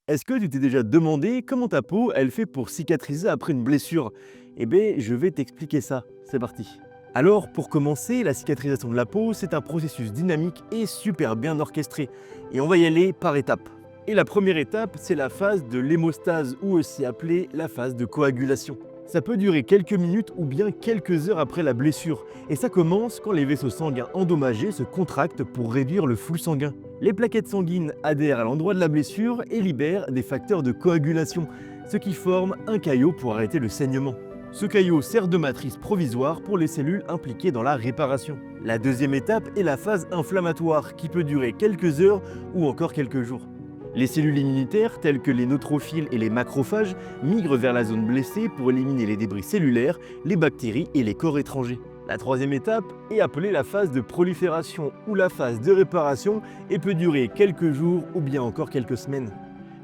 Est-ce que tu t'es déjà demandé comment ta peau, elle fait pour cicatriser après une blessure? Eh bien, je vais t'expliquer ça. C'est parti. Alors, pour commencer, la cicatrisation de la peau, c'est un processus dynamique et super bien orchestré. Et on va y aller par étapes. Et la première étape, c'est la phase de l'hémostase, ou aussi appelée la phase de coagulation. Ça peut durer quelques minutes ou bien quelques heures après la blessure. Et ça commence quand les vaisseaux sanguins endommagés se contractent pour réduire le flux sanguin. Les plaquettes sanguines adhèrent à l'endroit de la blessure et libèrent des facteurs de coagulation, ce qui forme un caillot pour arrêter le saignement. Ce caillot sert de matrice provisoire pour les cellules impliquées dans la réparation. La deuxième étape est la phase inflammatoire qui peut durer quelques heures ou encore quelques jours. Les cellules immunitaires, telles que les neutrophiles et les macrophages, migrent vers la zone blessée pour éliminer les débris cellulaires, les bactéries et les corps étrangers. La troisième étape est appelée la phase de prolifération ou la phase de réparation et peut durer quelques jours ou bien encore quelques semaines.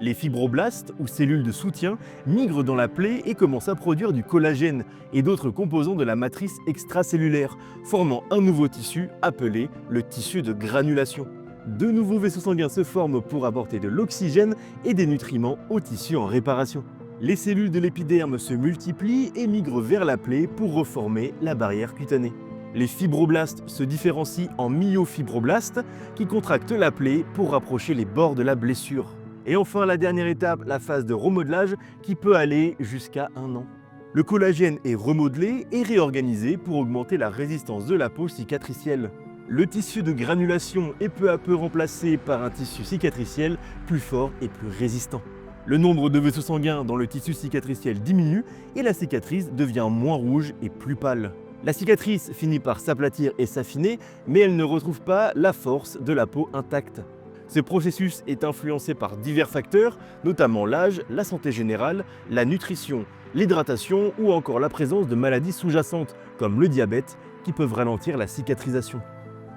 Les fibroblastes, ou cellules de soutien, migrent dans la plaie et commencent à produire du collagène et d'autres composants de la matrice extracellulaire, formant un nouveau tissu appelé le tissu de granulation. De nouveaux vaisseaux sanguins se forment pour apporter de l'oxygène et des nutriments au tissu en réparation. Les cellules de l'épiderme se multiplient et migrent vers la plaie pour reformer la barrière cutanée. Les fibroblastes se différencient en myofibroblastes qui contractent la plaie pour rapprocher les bords de la blessure. Et enfin, la dernière étape, la phase de remodelage qui peut aller jusqu'à 1 an. Le collagène est remodelé et réorganisé pour augmenter la résistance de la peau cicatricielle. Le tissu de granulation est peu à peu remplacé par un tissu cicatriciel plus fort et plus résistant. Le nombre de vaisseaux sanguins dans le tissu cicatriciel diminue et la cicatrice devient moins rouge et plus pâle. La cicatrice finit par s'aplatir et s'affiner, mais elle ne retrouve pas la force de la peau intacte. Ce processus est influencé par divers facteurs, notamment l'âge, la santé générale, la nutrition, l'hydratation ou encore la présence de maladies sous-jacentes, comme le diabète, qui peuvent ralentir la cicatrisation.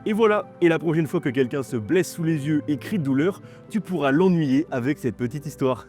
Et voilà, et la prochaine fois que quelqu'un se blesse sous les yeux et crie de douleur, tu pourras l'ennuyer avec cette petite histoire.